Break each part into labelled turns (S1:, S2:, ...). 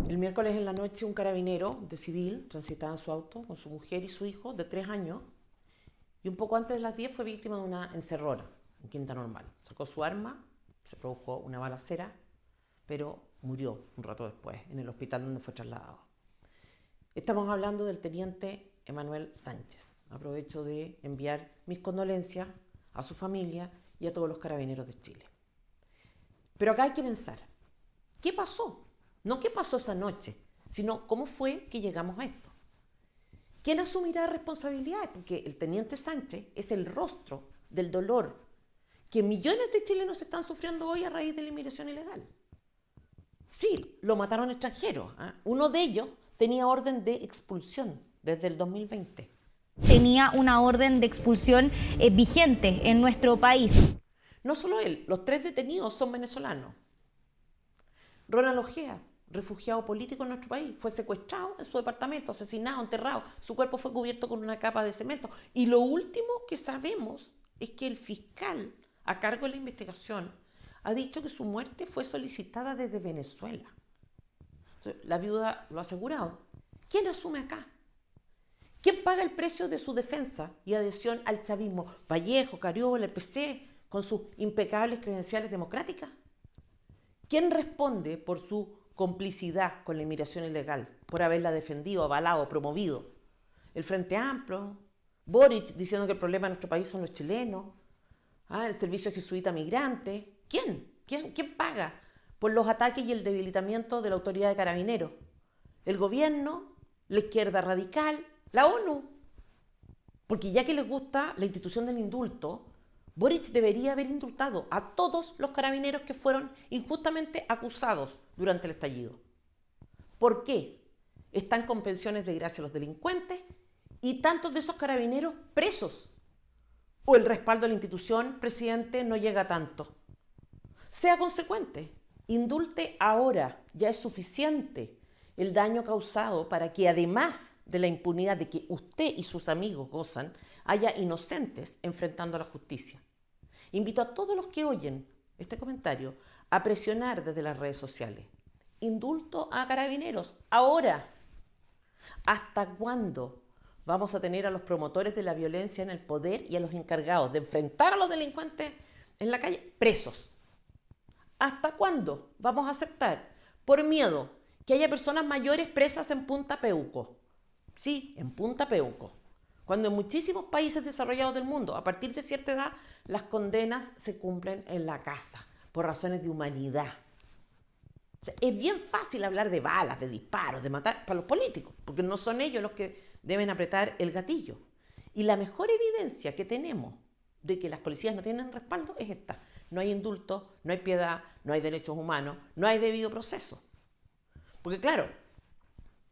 S1: El miércoles en la noche un carabinero de civil transitaba en su auto con su mujer y su hijo de 3 años y un poco antes de las 10 fue víctima de una encerrona en Quinta Normal. Sacó su arma, se produjo una balacera, pero murió un rato después en el hospital donde fue trasladado. Estamos hablando del teniente Emanuel Sánchez. Aprovecho de enviar mis condolencias a su familia y a todos los carabineros de Chile. Pero acá hay que pensar, ¿qué pasó? No qué pasó esa noche, sino cómo fue que llegamos a esto. ¿Quién asumirá responsabilidades? Porque el teniente Sánchez es el rostro del dolor que millones de chilenos están sufriendo hoy a raíz de la inmigración ilegal. Sí, lo mataron extranjeros. Uno de ellos tenía orden de expulsión desde el 2020.
S2: Tenía una orden de expulsión vigente en nuestro país.
S1: No solo él, los 3 detenidos son venezolanos. Ronald Ojea, refugiado político en nuestro país, fue secuestrado en su departamento, asesinado, enterrado. Su cuerpo fue cubierto con una capa de cemento. Y lo último que sabemos es que el fiscal a cargo de la investigación ha dicho que su muerte fue solicitada desde Venezuela. Entonces, la viuda lo ha asegurado. ¿Quién asume acá? ¿Quién paga el precio de su defensa y adhesión al chavismo? Vallejo, Cariola, el PC, con sus impecables credenciales democráticas. ¿Quién responde por su complicidad con la inmigración ilegal, por haberla defendido, avalado, promovido? El Frente Amplio, Boric diciendo que el problema de nuestro país son los chilenos, el servicio jesuita migrante. ¿Quién paga por los ataques y el debilitamiento de la autoridad de carabineros? ¿El gobierno? ¿La izquierda radical? ¿La ONU? Porque ya que les gusta la institución del indulto, Boric debería haber indultado a todos los carabineros que fueron injustamente acusados durante el estallido. ¿Por qué están con pensiones de gracia los delincuentes y tantos de esos carabineros presos? ¿O el respaldo de la institución, presidente, no llega a tanto? Sea consecuente, indulte ahora, ya es suficiente el daño causado para que además de la impunidad de que usted y sus amigos gozan, haya inocentes enfrentando a la justicia. Invito a todos los que oyen este comentario a presionar desde las redes sociales. Indulto a carabineros, ahora. ¿Hasta cuándo vamos a tener a los promotores de la violencia en el poder y a los encargados de enfrentar a los delincuentes en la calle presos? ¿Hasta cuándo vamos a aceptar, por miedo, que haya personas mayores presas en Punta Peuco? Sí, en Punta Peuco. Cuando en muchísimos países desarrollados del mundo, a partir de cierta edad, las condenas se cumplen en la casa, por razones de humanidad. O sea, es bien fácil hablar de balas, de disparos, de matar para los políticos, porque no son ellos los que deben apretar el gatillo. Y la mejor evidencia que tenemos de que las policías no tienen respaldo es esta. No hay indulto, no hay piedad, no hay derechos humanos, no hay debido proceso. Porque claro,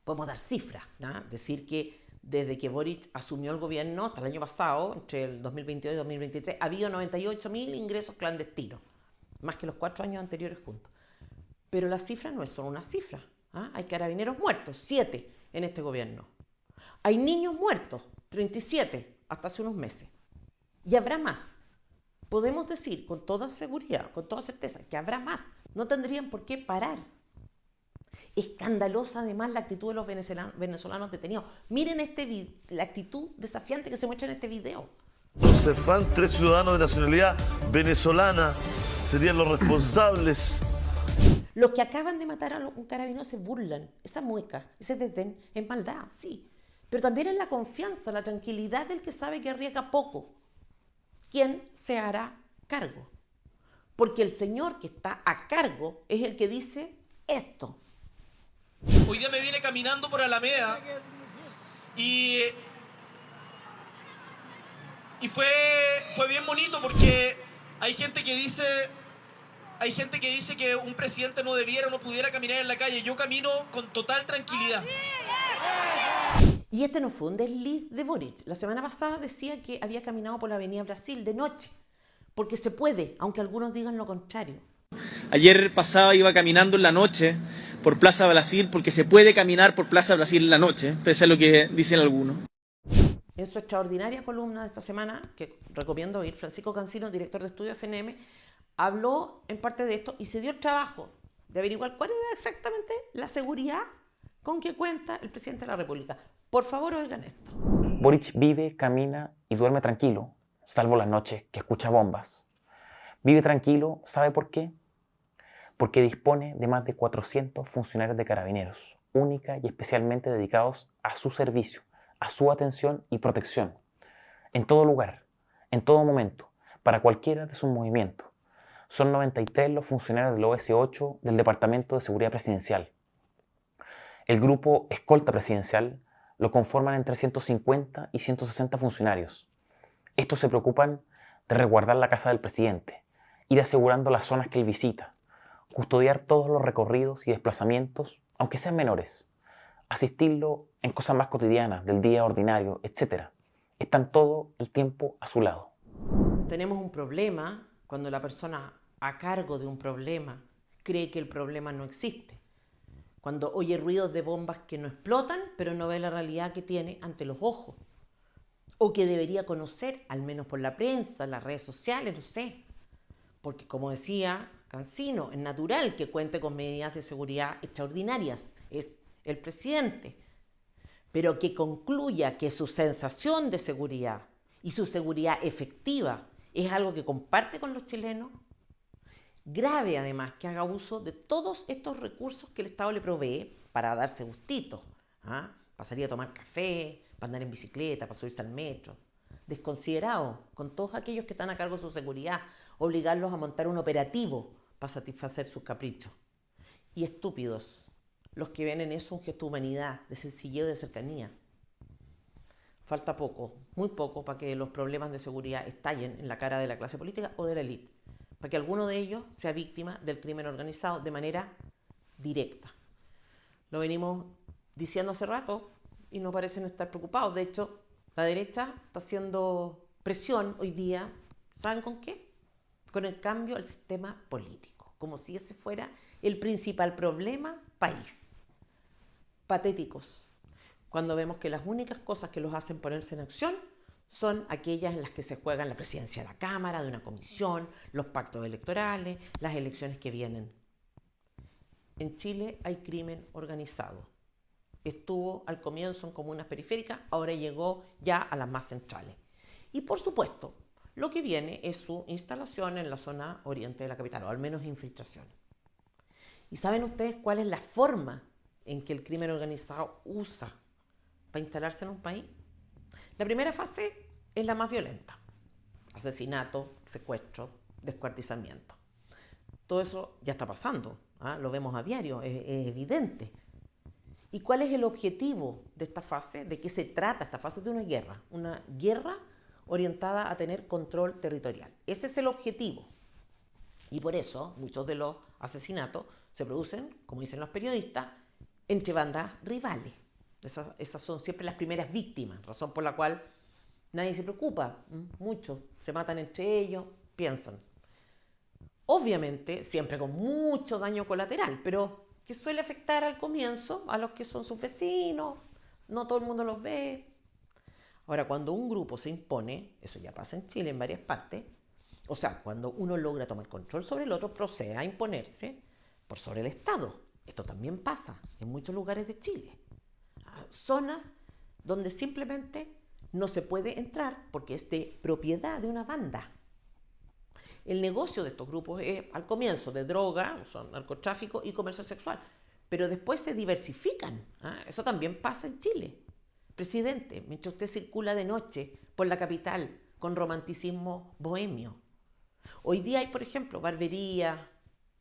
S1: podemos dar cifras, ¿no? Decir que desde que Boric asumió el gobierno hasta el año pasado, entre el 2022 y 2023, ha habido 98.000 ingresos clandestinos, más que los 4 años anteriores juntos. Pero las cifras no es solo una cifra. Hay carabineros muertos, 7 en este gobierno. Hay niños muertos, 37 hasta hace unos meses. Y habrá más. Podemos decir con toda seguridad, con toda certeza, que habrá más. No tendrían por qué parar. Escandalosa además la actitud de los venezolanos detenidos. Miren la actitud desafiante que se muestra en este video.
S3: Los CEFAN, 3 ciudadanos de nacionalidad venezolana, serían los responsables.
S1: Los que acaban de matar a un carabinero se burlan. Esa mueca, ese desdén, es maldad, sí. Pero también es la confianza, la tranquilidad del que sabe que arriesga poco. ¿Quién se hará cargo? Porque el señor que está a cargo es el que dice esto.
S4: Hoy día me vine caminando por Alameda y fue bien bonito porque hay gente que dice que un presidente no debiera o no pudiera caminar en la calle. Yo camino con total tranquilidad.
S1: Y este no fue un desliz de Boric. La semana pasada decía que había caminado por la Avenida Brasil de noche, porque se puede, aunque algunos digan lo contrario.
S5: Ayer pasaba, iba caminando en la noche por Plaza Brasil, porque se puede caminar por Plaza Brasil en la noche, pese a lo que dicen algunos.
S1: En su extraordinaria columna de esta semana, que recomiendo oír, Francisco Cancino, director de estudio FNM, habló en parte de esto y se dio el trabajo de averiguar cuál era exactamente la seguridad con que cuenta el presidente de la República. Por favor, oigan esto.
S6: Boric vive, camina y duerme tranquilo, salvo las noches que escucha bombas. Vive tranquilo, ¿sabe por qué? Porque dispone de más de 400 funcionarios de Carabineros, única y especialmente dedicados a su servicio, a su atención y protección, en todo lugar, en todo momento, para cualquiera de sus movimientos. Son 93 los funcionarios del OS8 del Departamento de Seguridad Presidencial. El grupo Escolta Presidencial lo conforman entre 150 y 160 funcionarios. Estos se preocupan de resguardar la casa del presidente, ir asegurando las zonas que él visita, custodiar todos los recorridos y desplazamientos, aunque sean menores, asistirlo en cosas más cotidianas, del día ordinario, etc. Están todo el tiempo a su lado.
S1: Tenemos un problema cuando la persona a cargo de un problema cree que el problema no existe. Cuando oye ruidos de bombas que no explotan, pero no ve la realidad que tiene ante los ojos. O que debería conocer, al menos por la prensa, las redes sociales, no sé. Porque como decía Cancino, es natural que cuente con medidas de seguridad extraordinarias. Es el presidente. Pero que concluya que su sensación de seguridad y su seguridad efectiva es algo que comparte con los chilenos. Grave, además, que haga uso de todos estos recursos que el Estado le provee para darse gustitos. Para salir a tomar café, para andar en bicicleta, para subirse al metro. Desconsiderado con todos aquellos que están a cargo de su seguridad, obligarlos a montar un operativo para satisfacer sus caprichos. Y estúpidos los que ven en eso un gesto de humanidad, de sencillez, de cercanía. Falta poco, muy poco, para que los problemas de seguridad estallen en la cara de la clase política o de la élite, para que alguno de ellos sea víctima del crimen organizado de manera directa. Lo venimos diciendo hace rato y no parecen estar preocupados. De hecho, la derecha está haciendo presión hoy día, ¿saben con qué? Con el cambio al sistema político, como si ese fuera el principal problema país. Patéticos, cuando vemos que las únicas cosas que los hacen ponerse en acción son aquellas en las que se juegan la presidencia de la Cámara, de una comisión, los pactos electorales, las elecciones que vienen. En Chile hay crimen organizado. Estuvo al comienzo en comunas periféricas, ahora llegó ya a las más centrales. Y por supuesto, lo que viene es su instalación en la zona oriente de la capital, o al menos infiltración. ¿Y saben ustedes cuál es la forma en que el crimen organizado usa para instalarse en un país? La primera fase es la más violenta. Asesinato, secuestro, descuartizamiento. Todo eso ya está pasando, lo vemos a diario, es evidente. ¿Y cuál es el objetivo de esta fase? ¿De qué se trata esta fase? De una guerra orientada a tener control territorial. Ese es el objetivo. Y por eso muchos de los asesinatos se producen, como dicen los periodistas, entre bandas rivales. Esas son siempre las primeras víctimas, razón por la cual nadie se preocupa. Muchos se matan entre ellos, piensan. Obviamente, siempre con mucho daño colateral, pero que suele afectar al comienzo a los que son sus vecinos, no todo el mundo los ve. Ahora, cuando un grupo se impone, eso ya pasa en Chile en varias partes, o sea, cuando uno logra tomar control sobre el otro, procede a imponerse por sobre el Estado. Esto también pasa en muchos lugares de Chile. Zonas donde simplemente no se puede entrar porque es de propiedad de una banda. El negocio de estos grupos es al comienzo de droga, son narcotráfico y comercio sexual, pero después se diversifican. Eso también pasa en Chile. Presidente, mientras usted circula de noche por la capital con romanticismo bohemio. Hoy día hay, por ejemplo, barberías,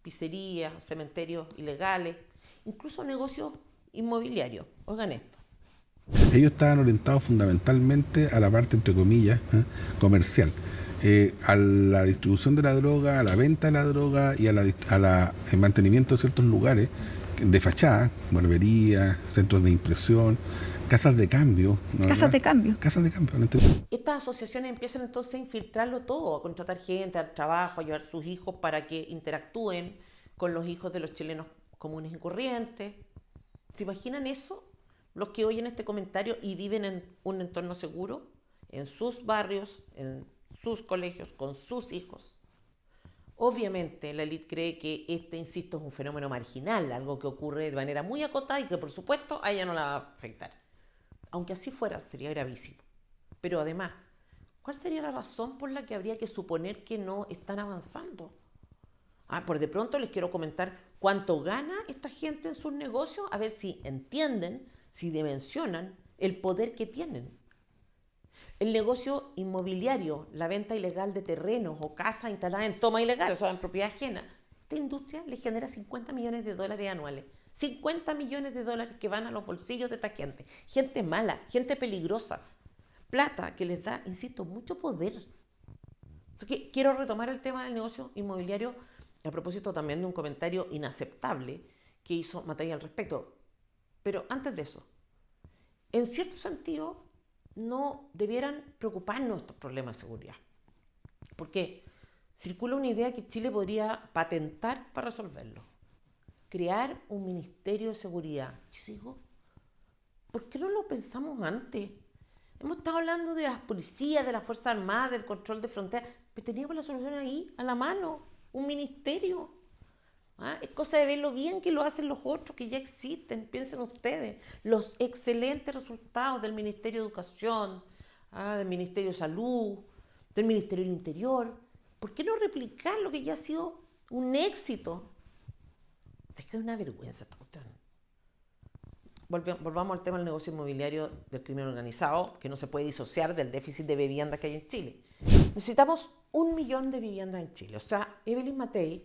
S1: pizzerías, cementerios ilegales, incluso negocios inmobiliarios. Oigan esto.
S7: Ellos estaban orientados fundamentalmente a la parte, entre comillas, comercial. A la distribución de la droga, a la venta de la droga y al mantenimiento de ciertos lugares de fachada, barberías, centros de impresión, casas de cambio. ¿No?
S8: Casas de cambio.
S7: Casas de cambio. ¿No?
S1: Estas asociaciones empiezan entonces a infiltrarlo todo, a contratar gente, al trabajo, a llevar sus hijos para que interactúen con los hijos de los chilenos comunes y corrientes. ¿Se imaginan eso? Los que oyen este comentario y viven en un entorno seguro, en sus barrios, en sus colegios, con sus hijos. Obviamente la élite cree que este, insisto, es un fenómeno marginal, algo que ocurre de manera muy acotada y que por supuesto a ella no la va a afectar. Aunque así fuera, sería gravísimo. Pero además, ¿cuál sería la razón por la que habría que suponer que no están avanzando? Por de pronto les quiero comentar cuánto gana esta gente en sus negocios, a ver si entienden, si dimensionan el poder que tienen. El negocio inmobiliario, la venta ilegal de terrenos o casas instaladas en toma ilegal, o sea, en propiedad ajena, esta industria le genera 50 millones de dólares anuales. 50 millones de dólares que van a los bolsillos de esta gente. Gente mala, gente peligrosa. Plata que les da, insisto, mucho poder. Entonces, quiero retomar el tema del negocio inmobiliario a propósito también de un comentario inaceptable que hizo Matei al respecto. Pero antes de eso, en cierto sentido, no debieran preocuparnos estos problemas de seguridad. Porque circula una idea que Chile podría patentar para resolverlo. Crear un Ministerio de Seguridad. Yo digo, ¿por qué no lo pensamos antes? Hemos estado hablando de las policías, de las Fuerzas Armadas, del control de fronteras, pero teníamos la solución ahí, a la mano, un ministerio. Es cosa de verlo bien que lo hacen los otros que ya existen. Piensen ustedes, los excelentes resultados del Ministerio de Educación, del Ministerio de Salud, del Ministerio del Interior. ¿Por qué no replicar lo que ya ha sido un éxito? Es que es una vergüenza esta cuestión. Volvamos al tema del negocio inmobiliario del crimen organizado, que no se puede disociar del déficit de viviendas que hay en Chile. Necesitamos 1 millón de viviendas en Chile. O sea, Evelyn Matei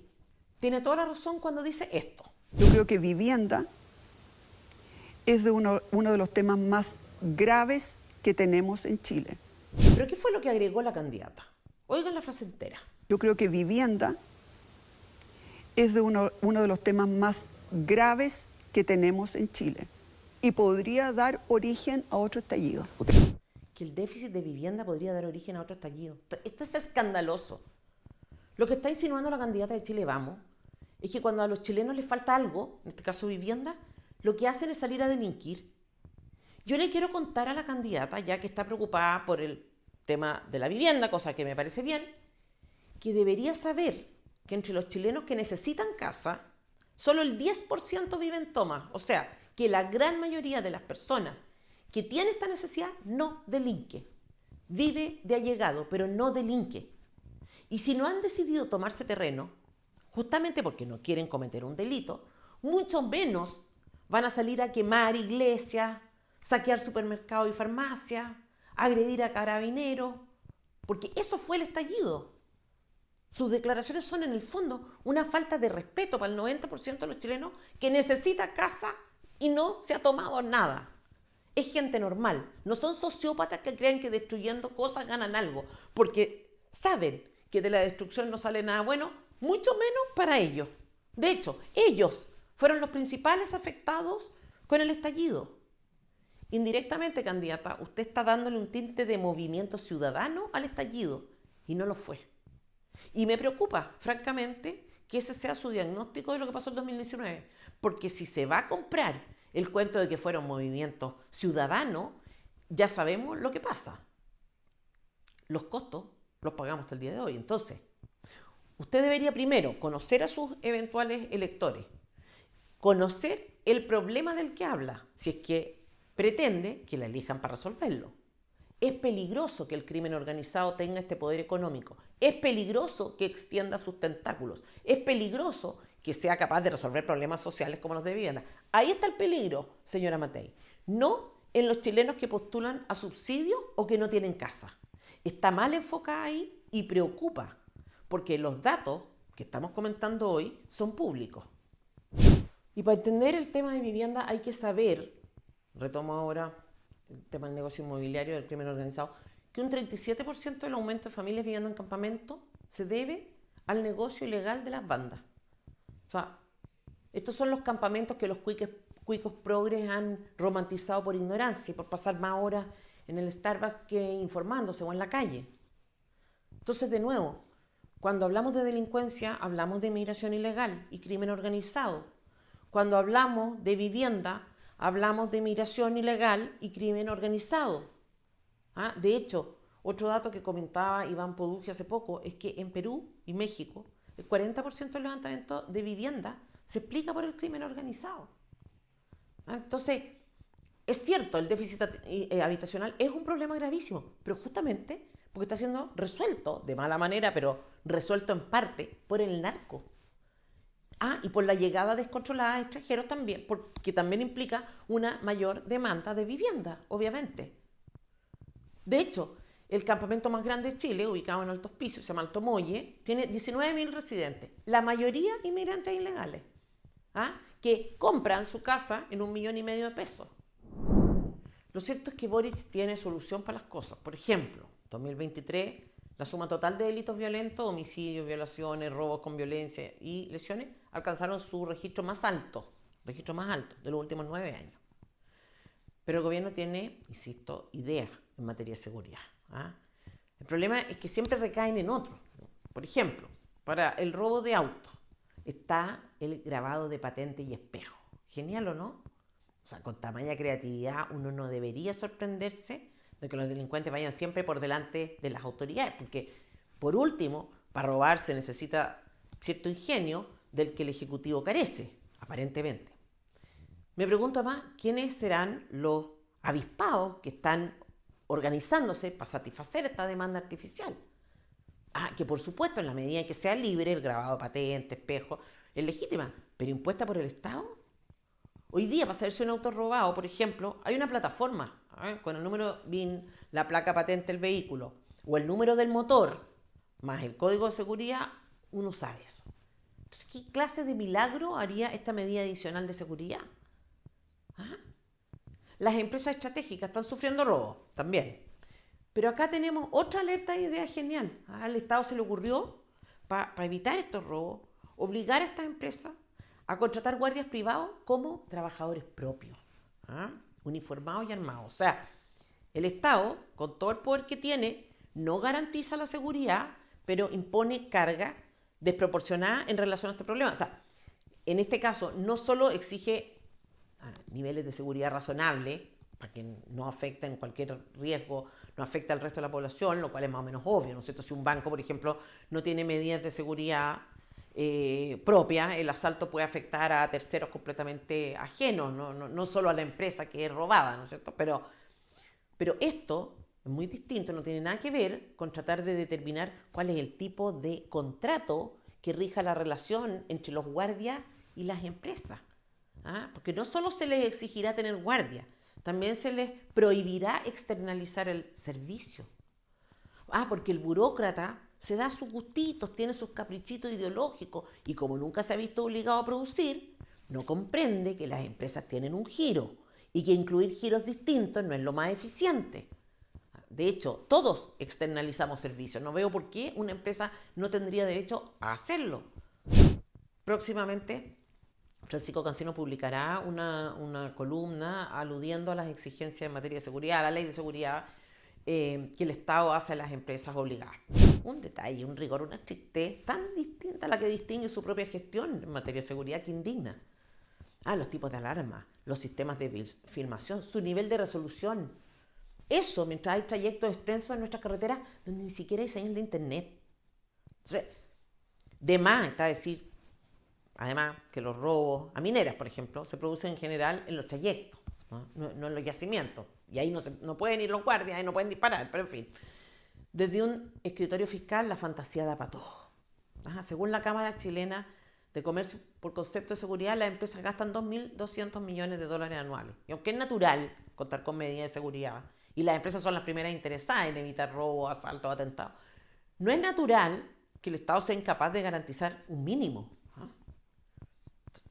S1: tiene toda la razón cuando dice esto.
S8: Yo creo que vivienda es de uno de los temas más graves que tenemos en Chile.
S1: ¿Pero qué fue lo que agregó la candidata? Oigan la frase entera.
S8: Yo creo que vivienda es de uno de los temas más graves que tenemos en Chile y podría dar origen a otro estallido.
S1: Que el déficit de vivienda podría dar origen a otro estallido. Esto es escandaloso. Lo que está insinuando la candidata de Chile Vamos es que cuando a los chilenos les falta algo, en este caso vivienda, lo que hacen es salir a delinquir. Yo le quiero contar a la candidata, ya que está preocupada por el tema de la vivienda, cosa que me parece bien, que debería saber que entre los chilenos que necesitan casa, solo el 10% vive en toma. O sea, que la gran mayoría de las personas que tienen esta necesidad no delinque. Vive de allegado, pero no delinque. Y si no han decidido tomarse terreno, justamente porque no quieren cometer un delito, mucho menos van a salir a quemar iglesias, saquear supermercados y farmacias, agredir a carabineros, porque eso fue el estallido. Sus declaraciones son en el fondo una falta de respeto para el 90% de los chilenos que necesita casa y no se ha tomado nada. Es gente normal, no son sociópatas que creen que destruyendo cosas ganan algo, porque saben que de la destrucción no sale nada bueno, mucho menos para ellos. De hecho, ellos fueron los principales afectados con el estallido. Indirectamente, candidata, usted está dándole un tinte de movimiento ciudadano al estallido y no lo fue. Y me preocupa, francamente, que ese sea su diagnóstico de lo que pasó en 2019, porque si se va a comprar el cuento de que fueron movimientos ciudadanos, ya sabemos lo que pasa. Los costos los pagamos hasta el día de hoy. Entonces, usted debería primero conocer a sus eventuales electores, conocer el problema del que habla, si es que pretende que la elijan para resolverlo. Es peligroso que el crimen organizado tenga este poder económico. Es peligroso que extienda sus tentáculos. Es peligroso que sea capaz de resolver problemas sociales como los de vivienda. Ahí está el peligro, señora Matei. No en los chilenos que postulan a subsidios o que no tienen casa. Está mal enfocada ahí y preocupa, porque los datos que estamos comentando hoy son públicos. Y para entender el tema de vivienda hay que saber, retomo ahora el tema del negocio inmobiliario del crimen organizado, que un 37% del aumento de familias viviendo en campamento se debe al negocio ilegal de las bandas. O sea, estos son los campamentos que los cuicos progres han romantizado por ignorancia y por pasar más horas en el Starbucks que informándose o en la calle. Entonces, de nuevo, cuando hablamos de delincuencia, hablamos de inmigración ilegal y crimen organizado. Cuando hablamos de vivienda, hablamos de inmigración ilegal y crimen organizado. De hecho, otro dato que comentaba Iván Poduje hace poco es que en Perú y México el 40% del levantamiento de vivienda se explica por el crimen organizado. Entonces, es cierto, el déficit habitacional es un problema gravísimo, pero justamente porque está siendo resuelto de mala manera, pero resuelto en parte por el narco. Y por la llegada descontrolada de extranjeros también, porque también implica una mayor demanda de vivienda, obviamente. De hecho, el campamento más grande de Chile, ubicado en Alto Hospicio, se llama Alto Molle, tiene 19.000 residentes, la mayoría inmigrantes ilegales, que compran su casa en 1,5 millones de pesos. Lo cierto es que Boric tiene solución para las cosas. Por ejemplo, 2023, la suma total de delitos violentos, homicidios, violaciones, robos con violencia y lesiones, alcanzaron su registro más alto de los últimos 9 años. Pero el gobierno tiene, insisto, ideas en materia de seguridad. El problema es que siempre recaen en otros. Por ejemplo, para el robo de autos está el grabado de patente y espejo. Genial, ¿o no? O sea, con tamaña creatividad uno no debería sorprenderse de que los delincuentes vayan siempre por delante de las autoridades, porque, por último, para robar se necesita cierto ingenio del que el Ejecutivo carece, aparentemente. Me pregunto más, ¿quiénes serán los avispados que están organizándose para satisfacer esta demanda artificial? Que por supuesto, en la medida en que sea libre, el grabado de patente, espejo, es legítima, pero impuesta por el Estado. Hoy día, para saber si un auto es robado, por ejemplo, hay una plataforma con el número BIN, la placa patente del vehículo o el número del motor más el código de seguridad, uno sabe eso. Entonces, ¿qué clase de milagro haría esta medida adicional de seguridad? Las empresas estratégicas están sufriendo robos también. Pero acá tenemos otra alerta de idea genial. Al Estado se le ocurrió, para evitar estos robos, obligar a estas empresas a contratar guardias privados como trabajadores propios, uniformados y armados. O sea, el Estado, con todo el poder que tiene, no garantiza la seguridad, pero impone carga desproporcionada en relación a este problema. O sea, en este caso, no solo exige niveles de seguridad razonables, para que no afecten cualquier riesgo, no afecta al resto de la población, lo cual es más o menos obvio, ¿no es cierto? Si un banco, por ejemplo, no tiene medidas de seguridad propia, el asalto puede afectar a terceros completamente ajenos, no solo a la empresa que es robada, ¿no es cierto? Pero esto es muy distinto, no tiene nada que ver con tratar de determinar cuál es el tipo de contrato que rija la relación entre los guardias y las empresas. Porque no solo se les exigirá tener guardia, también se les prohibirá externalizar el servicio. Porque el burócrata se da sus gustitos, tiene sus caprichitos ideológicos y como nunca se ha visto obligado a producir, no comprende que las empresas tienen un giro y que incluir giros distintos no es lo más eficiente. De hecho, todos externalizamos servicios. No veo por qué una empresa no tendría derecho a hacerlo. Próximamente, Francisco Cancino publicará una columna aludiendo a las exigencias en materia de seguridad, a la ley de seguridad que el Estado hace a las empresas obligadas. Un detalle, un rigor, una estrictez tan distinta a la que distingue su propia gestión en materia de seguridad que indigna. Los tipos de alarma, los sistemas de filmación, su nivel de resolución. Eso mientras hay trayectos extensos en nuestras carreteras donde ni siquiera hay señal de internet. Entonces, de más está decir, además, que los robos a mineras, por ejemplo, se producen en general en los trayectos, no en los yacimientos. Y ahí no pueden ir los guardias, ahí no pueden disparar, pero en fin. Desde un escritorio fiscal, la fantasía da para todo. Según la Cámara Chilena de Comercio, por concepto de seguridad, las empresas gastan 2.200 millones de dólares anuales. Y aunque es natural contar con medidas de seguridad, y las empresas son las primeras interesadas en evitar robos, asaltos, atentados, no es natural que el Estado sea incapaz de garantizar un mínimo.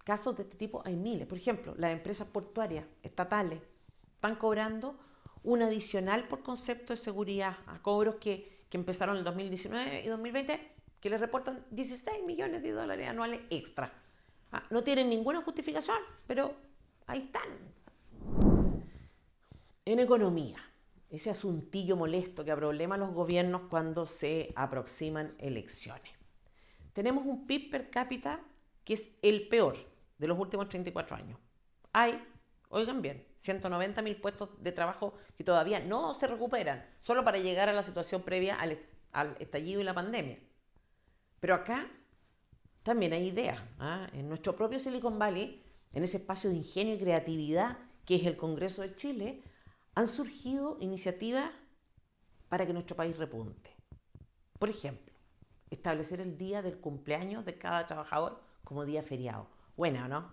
S1: Casos de este tipo hay miles. Por ejemplo, las empresas portuarias estatales están cobrando un adicional por concepto de seguridad a cobros que empezaron en el 2019 y 2020, que les reportan 16 millones de dólares anuales extra. No tienen ninguna justificación, pero ahí están. En economía, ese asuntillo molesto que aproblema a los gobiernos cuando se aproximan elecciones. Tenemos un PIB per cápita que es el peor de los últimos 34 años. Hay, oigan bien, 190.000 puestos de trabajo que todavía no se recuperan, solo para llegar a la situación previa al estallido y la pandemia. Pero acá también hay ideas. En nuestro propio Silicon Valley, en ese espacio de ingenio y creatividad que es el Congreso de Chile, han surgido iniciativas para que nuestro país repunte. Por ejemplo, establecer el día del cumpleaños de cada trabajador como día feriado. Buena, ¿no?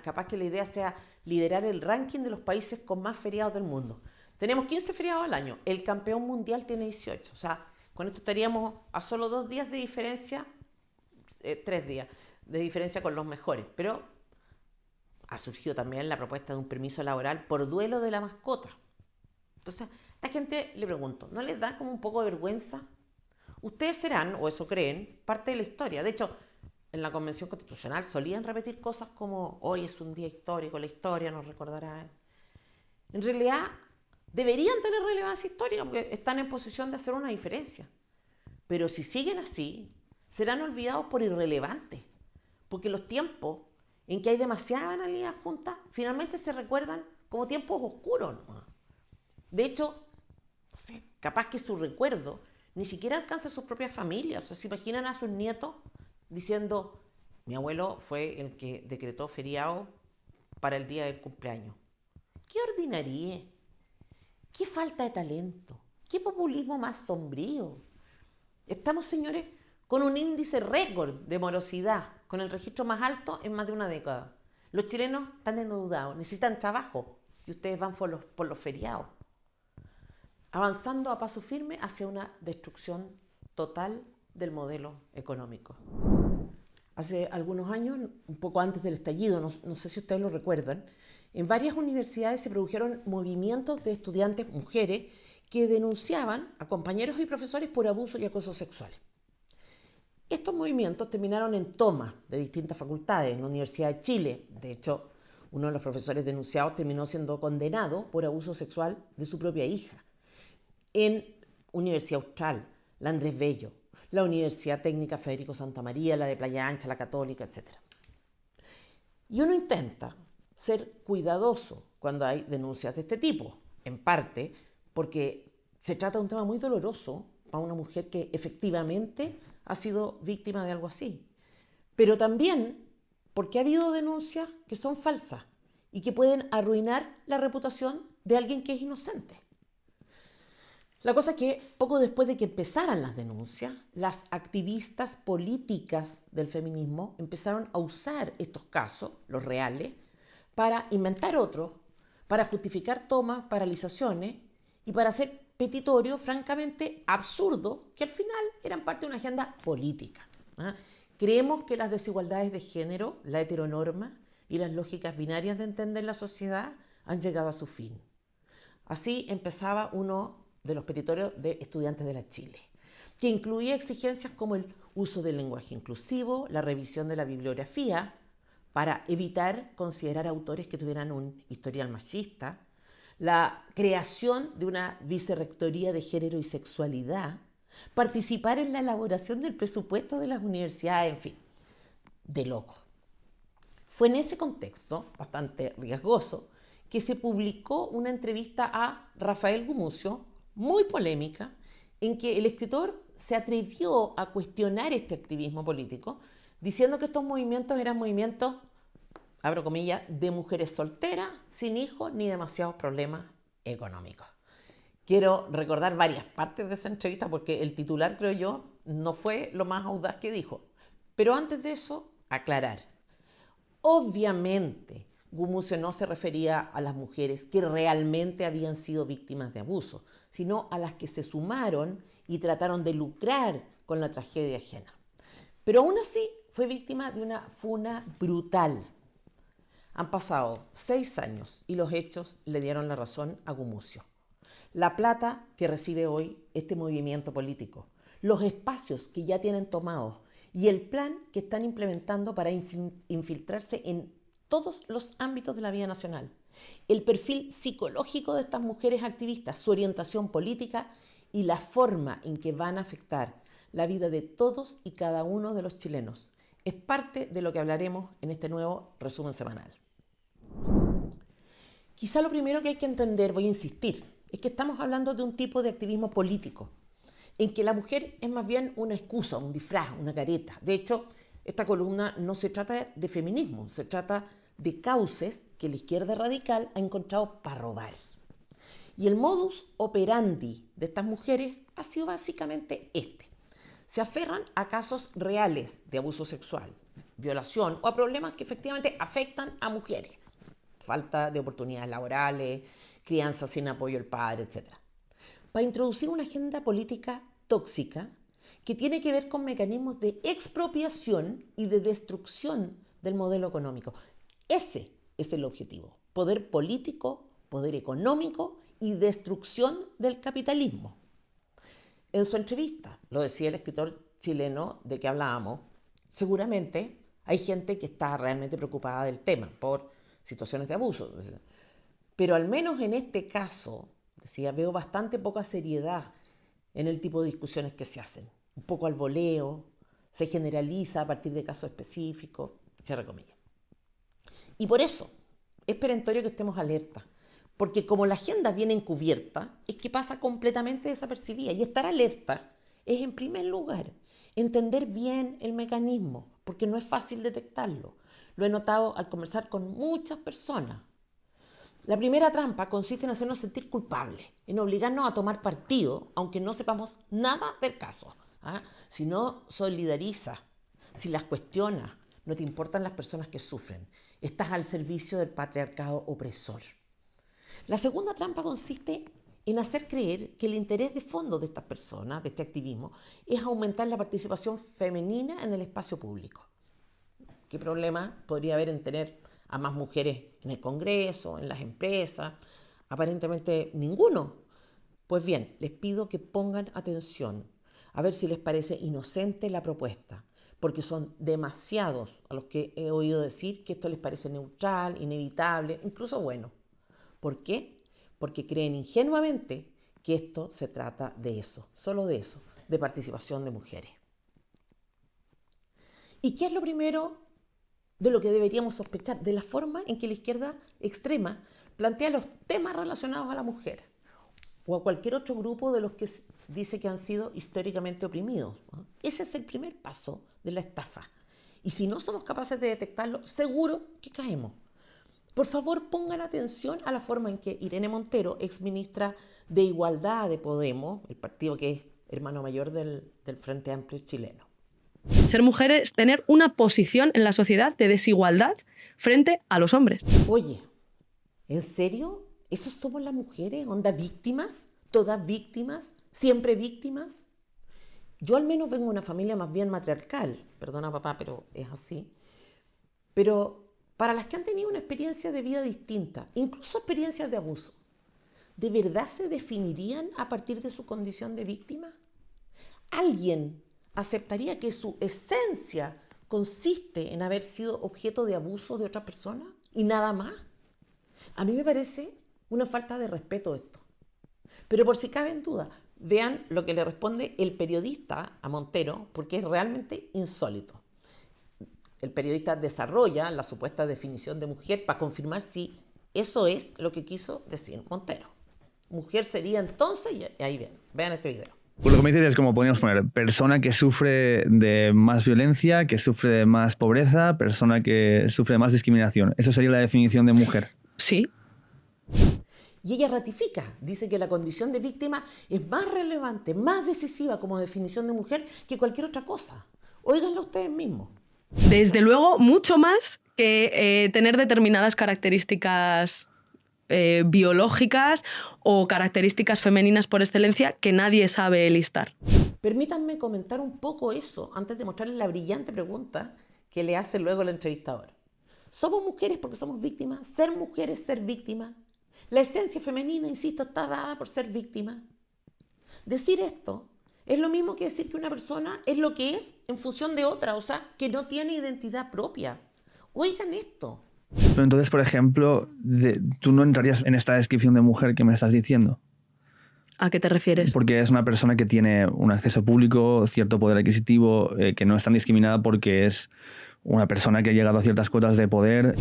S1: Capaz que la idea sea liderar el ranking de los países con más feriados del mundo. Tenemos 15 feriados al año. El campeón mundial tiene 18. O sea, con esto estaríamos a solo 2 días de diferencia, 3 días de diferencia con los mejores. Pero ha surgido también la propuesta de un permiso laboral por duelo de la mascota. Entonces, a esta gente le pregunto, ¿no les da como un poco de vergüenza? Ustedes serán, o eso creen, parte de la historia. De hecho, en la Convención Constitucional solían repetir cosas como hoy es un día histórico, la historia nos recordará. En realidad, deberían tener relevancia histórica porque están en posición de hacer una diferencia. Pero si siguen así, serán olvidados por irrelevantes. Porque los tiempos en que hay demasiada banalidad juntas, finalmente se recuerdan como tiempos oscuros, ¿no? De hecho, no sé, capaz que su recuerdo ni siquiera alcanza a sus propias familias. O sea, se imaginan a sus nietos diciendo, mi abuelo fue el que decretó feriado para el día del cumpleaños. ¡Qué ordinarie! ¡Qué falta de talento! ¡Qué populismo más sombrío! Estamos, señores, con un índice récord de morosidad, con el registro más alto en más de una década. Los chilenos están endeudados, necesitan trabajo y ustedes van por los feriados, avanzando a paso firme hacia una destrucción total del modelo económico. Hace algunos años, un poco antes del estallido, no sé si ustedes lo recuerdan, en varias universidades se produjeron movimientos de estudiantes mujeres que denunciaban a compañeros y profesores por abuso y acoso sexual. Estos movimientos terminaron en tomas de distintas facultades. En la Universidad de Chile, de hecho, uno de los profesores denunciados terminó siendo condenado por abuso sexual de su propia hija. En Universidad Austral, la Andrés Bello, la Universidad Técnica Federico Santa María, la de Playa Ancha, la Católica, etc. Y uno intenta ser cuidadoso cuando hay denuncias de este tipo, en parte porque se trata de un tema muy doloroso para una mujer que efectivamente ha sido víctima de algo así, pero también porque ha habido denuncias que son falsas y que pueden arruinar la reputación de alguien que es inocente. La cosa es que poco después de que empezaran las denuncias, las activistas políticas del feminismo empezaron a usar estos casos, los reales, para inventar otros, para justificar tomas, paralizaciones y para hacer petitorios francamente absurdos que al final eran parte de una agenda política. Creemos que las desigualdades de género, la heteronorma y las lógicas binarias de entender la sociedad han llegado a su fin. Así empezaba uno de los petitorios de estudiantes de la Chile, que incluía exigencias como el uso del lenguaje inclusivo, la revisión de la bibliografía para evitar considerar autores que tuvieran un historial machista, la creación de una vicerrectoría de género y sexualidad, participar en la elaboración del presupuesto de las universidades, en fin, de loco. Fue en ese contexto, bastante riesgoso, que se publicó una entrevista a Rafael Gumucio, muy polémica, en que el escritor se atrevió a cuestionar este activismo político, diciendo que estos movimientos eran movimientos, abro comillas, de mujeres solteras, sin hijos ni demasiados problemas económicos. Quiero recordar varias partes de esa entrevista porque el titular, creo yo, no fue lo más audaz que dijo. Pero antes de eso, aclarar. Obviamente, Gumucio no se refería a las mujeres que realmente habían sido víctimas de abuso, sino a las que se sumaron y trataron de lucrar con la tragedia ajena. Pero aún así fue víctima de una funa brutal. Han pasado 6 años y los hechos le dieron la razón a Gumucio. La plata que recibe hoy este movimiento político, los espacios que ya tienen tomados y el plan que están implementando para infiltrarse en todos los ámbitos de la vida nacional, el perfil psicológico de estas mujeres activistas, su orientación política y la forma en que van a afectar la vida de todos y cada uno de los chilenos. Es parte de lo que hablaremos en este nuevo resumen semanal. Quizá lo primero que hay que entender, voy a insistir, es que estamos hablando de un tipo de activismo político. en que la mujer es más bien una excusa, un disfraz, una careta. De hecho, esta columna no se trata de feminismo, se trata de cauces que la izquierda radical ha encontrado para robar. Y el modus operandi de estas mujeres ha sido básicamente este. Se aferran a casos reales de abuso sexual, violación o a problemas que efectivamente afectan a mujeres. Falta de oportunidades laborales, crianza sin apoyo del padre, etc. Para introducir una agenda política tóxica que tiene que ver con mecanismos de expropiación y de destrucción del modelo económico. Ese es el objetivo. Poder político, poder económico y destrucción del capitalismo. En su entrevista, lo decía el escritor chileno de que hablábamos, seguramente hay gente que está realmente preocupada del tema por situaciones de abuso. Pero al menos en este caso, decía, veo bastante poca seriedad en el tipo de discusiones que se hacen. Un poco al voleo, se generaliza a partir de casos específicos, cierra comillas. Y por eso es perentorio que estemos alerta, porque como la agenda viene encubierta, es que pasa completamente desapercibida. Y estar alerta es, en primer lugar, entender bien el mecanismo, porque no es fácil detectarlo. Lo he notado al conversar con muchas personas. La primera trampa consiste en hacernos sentir culpables, en obligarnos a tomar partido, aunque no sepamos nada del caso. Si no solidarizas, si las cuestionas, no te importan las personas que sufren, estás al servicio del patriarcado opresor. La segunda trampa consiste en hacer creer que el interés de fondo de estas personas, de este activismo, es aumentar la participación femenina en el espacio público. ¿Qué problema podría haber en tener a más mujeres en el Congreso, en las empresas? Aparentemente ninguno. Pues bien, les pido que pongan atención a ver si les parece inocente la propuesta, porque son demasiados a los que he oído decir que esto les parece neutral, inevitable, incluso bueno. ¿Por qué? Porque creen ingenuamente que esto se trata de eso, solo de eso, de participación de mujeres. ¿Y qué es lo primero de lo que deberíamos sospechar? De la forma en que la izquierda extrema plantea los temas relacionados a la mujer o a cualquier otro grupo de los que dice que han sido históricamente oprimidos. Ese es el primer paso de la estafa. Y si no somos capaces de detectarlo, seguro que caemos. Por favor, pongan atención a la forma en que Irene Montero, exministra de Igualdad de Podemos, el partido que es hermano mayor del Frente Amplio chileno.
S9: Ser mujer es tener una posición en la sociedad de desigualdad frente a los hombres.
S1: Oye, ¿en serio? ¿Esos somos las mujeres? ¿Onda víctimas? ¿Todas víctimas? ¿Siempre víctimas? Yo al menos vengo de una familia más bien matriarcal. Perdona papá, pero es así. Pero para las que han tenido una experiencia de vida distinta, incluso experiencias de abuso, ¿de verdad se definirían a partir de su condición de víctima? ¿Alguien aceptaría que su esencia consiste en haber sido objeto de abuso de otra persona y nada más? A mí me parece una falta de respeto esto. Pero por si cabe en duda, vean lo que le responde el periodista a Montero, porque es realmente insólito. El periodista desarrolla la supuesta definición de mujer para confirmar si eso es lo que quiso decir Montero. Mujer sería entonces, y ahí vean este video.
S10: Pues lo que me dices es como podríamos poner persona que sufre de más violencia, que sufre de más pobreza, persona que sufre de más discriminación. ¿Eso sería la definición de mujer?
S9: Sí.
S1: Y ella ratifica, dice que la condición de víctima es más relevante, más decisiva como definición de mujer que cualquier otra cosa. Óiganlo ustedes mismos.
S9: Desde luego, mucho más que tener determinadas características biológicas o características femeninas por excelencia que nadie sabe listar.
S1: Permítanme comentar un poco eso antes de mostrarles la brillante pregunta que le hace luego el entrevistador. ¿Somos mujeres porque somos víctimas? ¿Ser mujer es ser víctima? La esencia femenina, insisto, está dada por ser víctima. Decir esto es lo mismo que decir que una persona es lo que es en función de otra, o sea, que no tiene identidad propia. Oigan esto.
S10: Pero entonces, por ejemplo, tú no entrarías en esta descripción de mujer que me estás diciendo.
S9: ¿A qué te refieres?
S10: Porque es una persona que tiene un acceso público, cierto poder adquisitivo, que no es tan discriminada porque es una persona que ha llegado a ciertas cuotas de poder.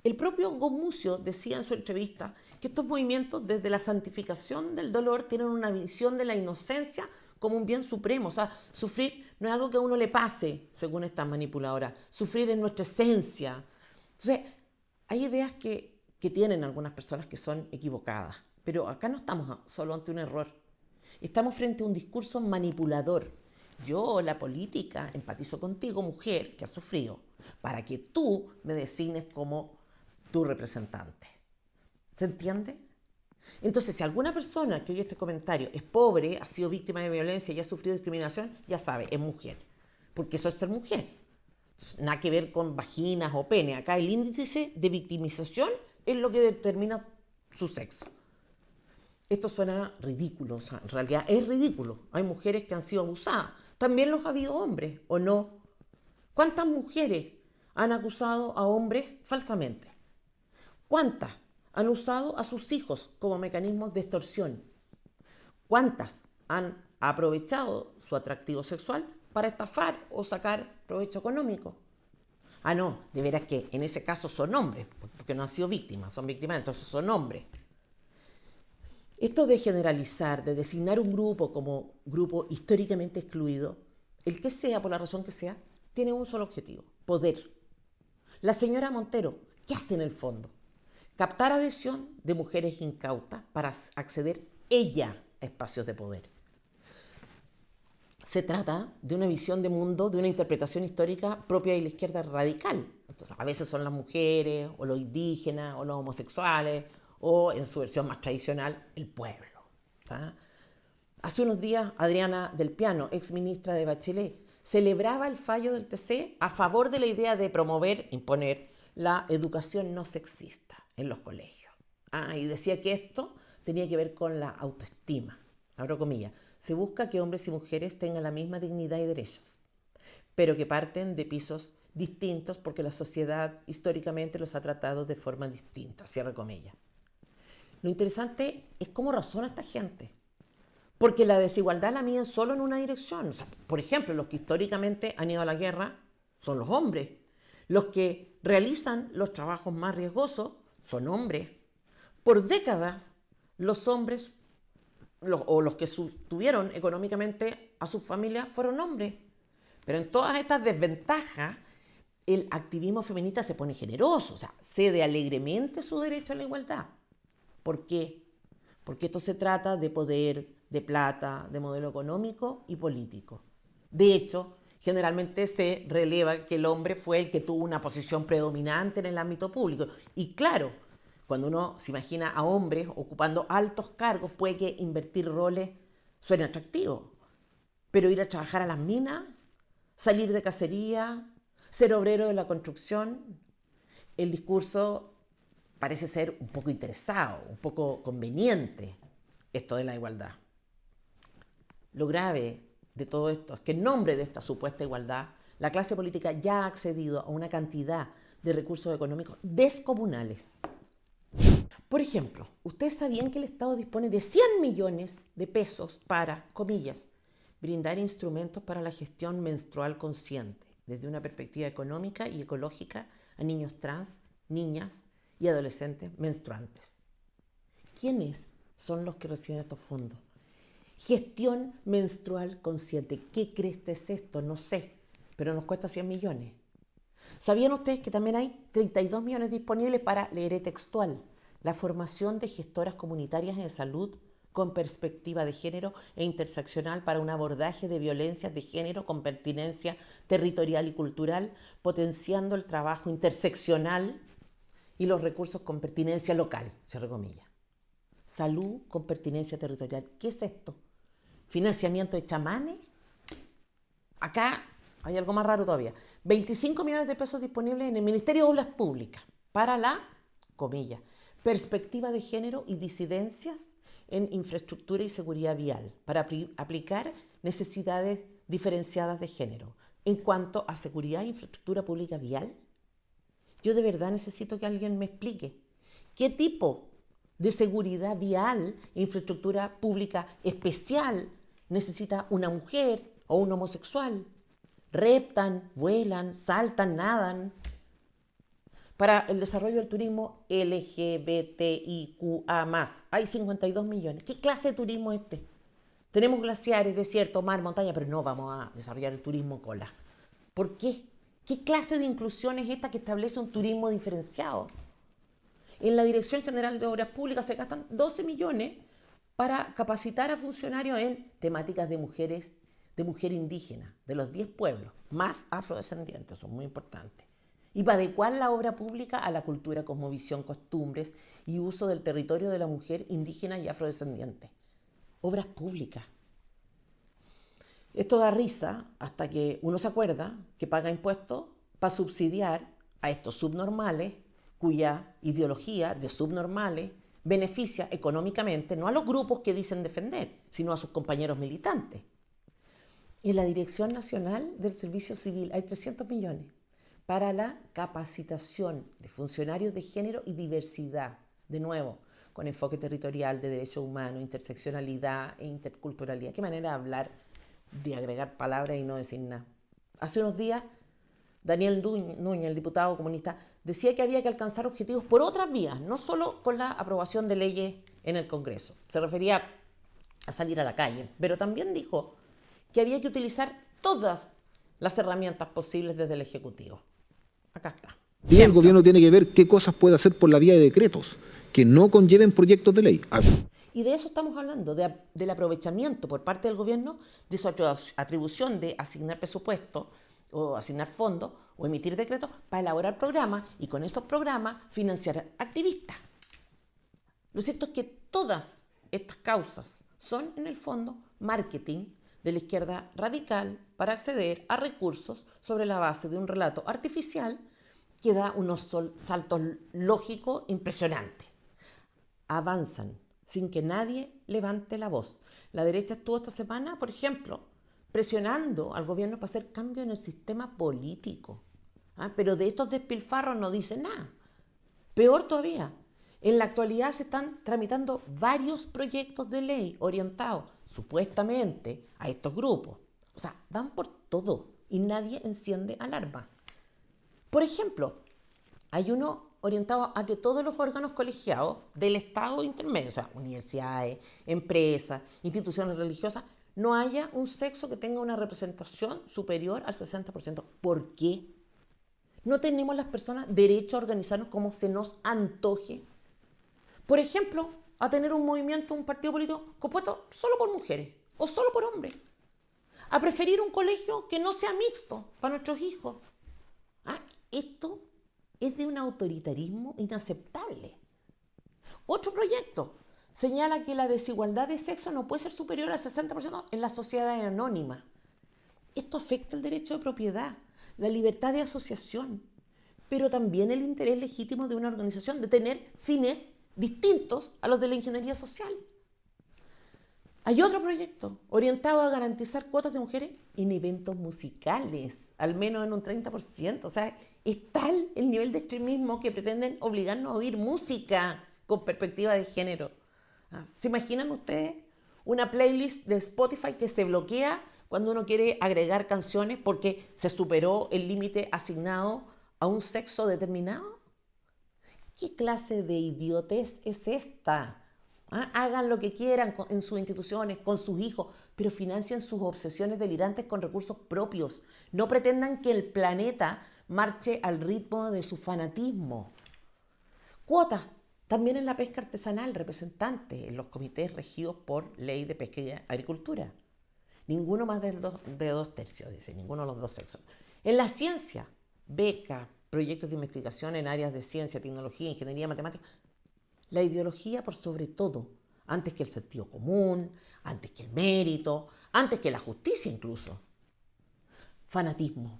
S1: El propio Gomuzio decía en su entrevista que estos movimientos desde la santificación del dolor tienen una visión de la inocencia como un bien supremo. O sea, sufrir no es algo que a uno le pase, según estas manipuladoras. Sufrir es nuestra esencia. Entonces, hay ideas que tienen algunas personas que son equivocadas, pero acá no estamos solo ante un error. Estamos frente a un discurso manipulador. Yo, la política, empatizo contigo, mujer, que has sufrido, para que tú me designes como tu representante. ¿Se entiende? Entonces, si alguna persona que oye este comentario es pobre, ha sido víctima de violencia y ha sufrido discriminación, ya sabe, es mujer. Porque eso es ser mujer. Nada que ver con vaginas o pene. Acá el índice de victimización es lo que determina su sexo. Esto suena ridículo, o sea, en realidad es ridículo. Hay mujeres que han sido abusadas. También los ha habido hombres, ¿o no? ¿Cuántas mujeres han acusado a hombres falsamente? ¿Cuántas han usado a sus hijos como mecanismos de extorsión? ¿Cuántas han aprovechado su atractivo sexual para estafar o sacar provecho económico? Ah, no, de veras que en ese caso son hombres, porque no han sido víctimas, son víctimas, entonces son hombres. Esto de generalizar, de designar un grupo como grupo históricamente excluido, el que sea, por la razón que sea, tiene un solo objetivo: poder. La señora Montero, ¿qué hace en el fondo? Captar adhesión de mujeres incautas para acceder ella a espacios de poder. Se trata de una visión de mundo, de una interpretación histórica propia de la izquierda radical. Entonces, a veces son las mujeres, o los indígenas, o los homosexuales, o en su versión más tradicional, el pueblo. ¿Tá? Hace unos días, Adriana del Piano, ex ministra de Bachelet, celebraba el fallo del TC a favor de la idea de promover, imponer, la educación no sexista en los colegios. Y decía que esto tenía que ver con la autoestima. Abro comillas, se busca que hombres y mujeres tengan la misma dignidad y derechos, pero que parten de pisos distintos porque la sociedad históricamente los ha tratado de forma distinta. Cierra comillas. Lo interesante es cómo razona esta gente. Porque la desigualdad la miden solo en una dirección. O sea, por ejemplo, los que históricamente han ido a la guerra son los hombres. Los que realizan los trabajos más riesgosos son hombres. Por décadas, los hombres, o los que sostuvieron económicamente a sus familias, fueron hombres. Pero en todas estas desventajas, el activismo feminista se pone generoso. O sea, cede alegremente su derecho a la igualdad. ¿Por qué? Porque esto se trata de poder, de plata, de modelo económico y político. De hecho, generalmente se releva que el hombre fue el que tuvo una posición predominante en el ámbito público. Y claro, cuando uno se imagina a hombres ocupando altos cargos, puede que invertir roles suene atractivo. Pero ir a trabajar a las minas, salir de cacería, ser obrero de la construcción, el discurso parece ser un poco interesado, un poco conveniente, esto de la igualdad. Lo grave de todo esto es que en nombre de esta supuesta igualdad, la clase política ya ha accedido a una cantidad de recursos económicos descomunales. Por ejemplo, ¿ustedes sabían que el Estado dispone de 100 millones de pesos para, comillas, brindar instrumentos para la gestión menstrual consciente, desde una perspectiva económica y ecológica, a niños trans, niñas y adolescentes menstruantes? ¿Quiénes son los que reciben estos fondos? Gestión menstrual consciente. ¿Qué cresta es esto? No sé, pero nos cuesta 100 millones. ¿Sabían ustedes que también hay 32 millones disponibles para, leeré textual, la formación de gestoras comunitarias en salud con perspectiva de género e interseccional para un abordaje de violencias de género con pertinencia territorial y cultural, potenciando el trabajo interseccional y los recursos con pertinencia local, cierre comillas? Salud con pertinencia territorial. ¿Qué es esto? ¿Financiamiento de chamanes? Acá hay algo más raro todavía. 25 millones de pesos disponibles en el Ministerio de Obras Públicas para la, comillas, perspectiva de género y disidencias en infraestructura y seguridad vial, para aplicar necesidades diferenciadas de género. En cuanto a seguridad e infraestructura pública vial, yo de verdad necesito que alguien me explique qué tipo de seguridad vial e infraestructura pública especial necesita una mujer o un homosexual. Reptan, vuelan, saltan, nadan. Para el desarrollo del turismo LGBTIQA+, hay 52 millones. ¿Qué clase de turismo es este? Tenemos glaciares, desiertos, mar, montaña, pero no vamos a desarrollar el turismo cola. ¿Por qué? ¿Qué clase de inclusión es esta que establece un turismo diferenciado? En la Dirección General de Obras Públicas se gastan 12 millones para capacitar a funcionarios en temáticas de mujeres, de mujer indígena, de los 10 pueblos, más afrodescendientes, son muy importantes. Y para adecuar la obra pública a la cultura, cosmovisión, costumbres y uso del territorio de la mujer indígena y afrodescendiente. Obras públicas. Esto da risa hasta que uno se acuerda que paga impuestos para subsidiar a estos subnormales cuya ideología de subnormales beneficia económicamente no a los grupos que dicen defender, sino a sus compañeros militantes. En la Dirección Nacional del Servicio Civil hay 300 millones para la capacitación de funcionarios de género y diversidad, de nuevo, con enfoque territorial de derechos humanos, interseccionalidad e interculturalidad. Qué manera de hablar, de agregar palabras y no decir nada. Hace unos días, Daniel Núñez, el diputado comunista, decía que había que alcanzar objetivos por otras vías, no solo con la aprobación de leyes en el Congreso. Se refería a salir a la calle, pero también dijo que había que utilizar todas las herramientas posibles desde el Ejecutivo. Acá está.
S11: Y el gobierno tiene que ver qué cosas puede hacer por la vía de decretos, que no conlleven proyectos de ley.
S1: Y de eso estamos hablando, del aprovechamiento por parte del gobierno de su atribución de asignar presupuesto o asignar fondos o emitir decretos para elaborar programas y con esos programas financiar activistas. Lo cierto es que todas estas causas son en el fondo marketing de la izquierda radical para acceder a recursos sobre la base de un relato artificial que da unos saltos lógicos impresionantes. Avanzan sin que nadie levante la voz. La derecha estuvo esta semana, por ejemplo, presionando al gobierno para hacer cambios en el sistema político. Pero de estos despilfarros no dice nada. Peor todavía, en la actualidad se están tramitando varios proyectos de ley orientados supuestamente a estos grupos. O sea, van por todo y nadie enciende alarma. Por ejemplo, hay uno orientado a que todos los órganos colegiados del Estado intermedio, o sea, universidades, empresas, instituciones religiosas, no haya un sexo que tenga una representación superior al 60%. ¿Por qué? ¿No tenemos las personas derecho a organizarnos como se nos antoje? Por ejemplo, a tener un movimiento, un partido político compuesto solo por mujeres o solo por hombres. A preferir un colegio que no sea mixto para nuestros hijos. Esto es de un autoritarismo inaceptable. Otro proyecto señala que la desigualdad de sexo no puede ser superior al 60% en la sociedad anónima. Esto afecta el derecho de propiedad, la libertad de asociación, pero también el interés legítimo de una organización de tener fines distintos a los de la ingeniería social. Hay otro proyecto orientado a garantizar cuotas de mujeres en eventos musicales, al menos en un 30%. O sea, es tal el nivel de extremismo que pretenden obligarnos a oír música con perspectiva de género. ¿Se imaginan ustedes una playlist de Spotify que se bloquea cuando uno quiere agregar canciones porque se superó el límite asignado a un sexo determinado? ¿Qué clase de idiotez es esta? Hagan lo que quieran en sus instituciones, con sus hijos, pero financien sus obsesiones delirantes con recursos propios. No pretendan que el planeta marche al ritmo de su fanatismo. Cuotas, también en la pesca artesanal, representantes en los comités regidos por ley de pesca y agricultura. Ninguno más de 2/3, dice, ninguno de los dos sexos. En la ciencia, becas, proyectos de investigación en áreas de ciencia, tecnología, ingeniería, matemáticas. La ideología por sobre todo, antes que el sentido común, antes que el mérito, antes que la justicia incluso. Fanatismo.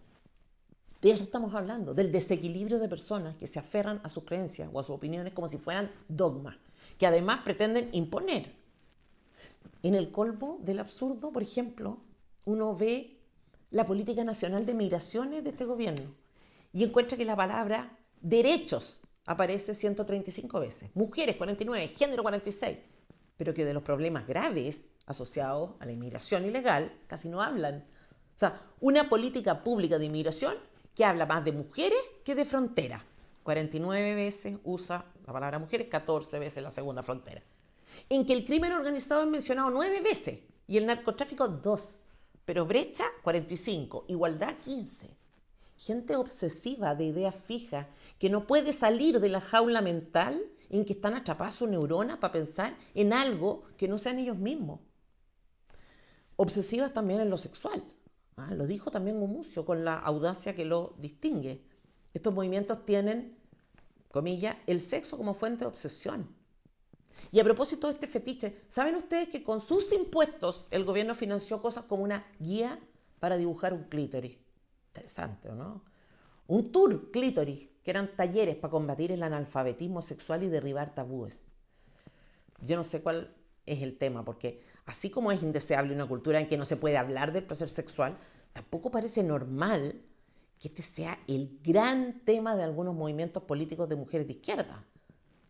S1: De eso estamos hablando, del desequilibrio de personas que se aferran a sus creencias o a sus opiniones como si fueran dogmas, que además pretenden imponer. En el colmo del absurdo, por ejemplo, uno ve la política nacional de migraciones de este gobierno y encuentra que la palabra derechos aparece 135 veces, mujeres 49, género 46, pero que de los problemas graves asociados a la inmigración ilegal casi no hablan. O sea, una política pública de inmigración que habla más de mujeres que de frontera. 49 veces usa la palabra mujeres, 14 veces la segunda frontera. En que el crimen organizado es mencionado 9 veces y el narcotráfico 2, pero brecha 45, igualdad 15. Gente obsesiva de ideas fijas que no puede salir de la jaula mental en que están atrapadas sus neuronas para pensar en algo que no sean ellos mismos. Obsesivas también en lo sexual. Lo dijo también Gumucio con la audacia que lo distingue. Estos movimientos tienen, comillas, el sexo como fuente de obsesión. Y a propósito de este fetiche, ¿saben ustedes que con sus impuestos el gobierno financió cosas como una guía para dibujar un clítoris? Interesante, ¿o no? Un tour clítoris, que eran talleres para combatir el analfabetismo sexual y derribar tabúes. Yo no sé cuál es el tema, porque así como es indeseable una cultura en que no se puede hablar del placer sexual, tampoco parece normal que este sea el gran tema de algunos movimientos políticos de mujeres de izquierda.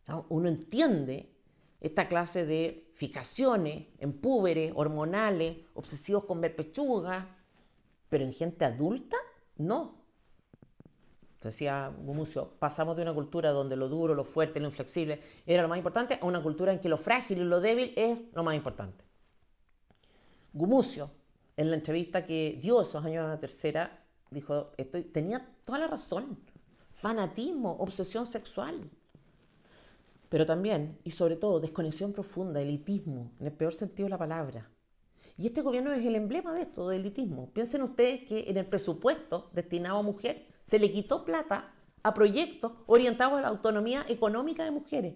S1: O sea, uno entiende esta clase de fijaciones en púberes, hormonales, obsesivos con ver pechuga, pero en gente adulta, no. Decía Gumucio, pasamos de una cultura donde lo duro, lo fuerte, lo inflexible era lo más importante a una cultura en que lo frágil y lo débil es lo más importante. Gumucio, en la entrevista que dio esos años a La Tercera, dijo, tenía toda la razón. Fanatismo, obsesión sexual. Pero también, y sobre todo, desconexión profunda, elitismo, en el peor sentido de la palabra. Y este gobierno es el emblema de esto, de elitismo. Piensen ustedes que en el presupuesto destinado a mujer se le quitó plata a proyectos orientados a la autonomía económica de mujeres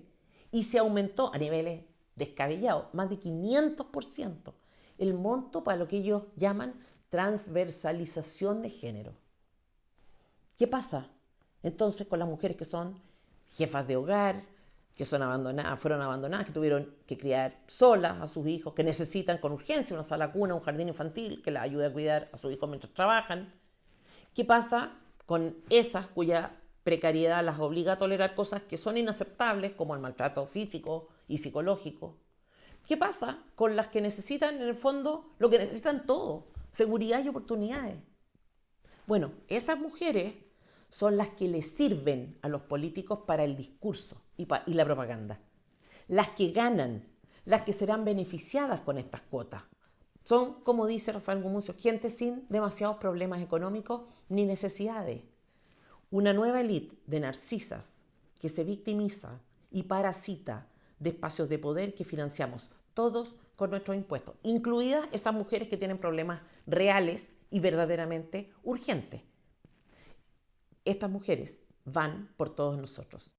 S1: y se aumentó a niveles descabellados, más de 500%, el monto para lo que ellos llaman transversalización de género. ¿Qué pasa entonces con las mujeres que son jefas de hogar, que son abandonadas, fueron abandonadas, que tuvieron que criar solas a sus hijos, que necesitan con urgencia una sala cuna, un jardín infantil que las ayude a cuidar a sus hijos mientras trabajan? ¿Qué pasa con esas cuya precariedad las obliga a tolerar cosas que son inaceptables, como el maltrato físico y psicológico? ¿Qué pasa con las que necesitan, en el fondo, lo que necesitan todos, seguridad y oportunidades? Bueno, esas mujeres son las que le sirven a los políticos para el discurso y la propaganda. Las que ganan, las que serán beneficiadas con estas cuotas. Son, como dice Rafael Gumucio, gente sin demasiados problemas económicos ni necesidades. Una nueva élite de narcisas que se victimiza y parasita de espacios de poder que financiamos todos con nuestros impuestos, incluidas esas mujeres que tienen problemas reales y verdaderamente urgentes. Estas mujeres van por todos nosotros.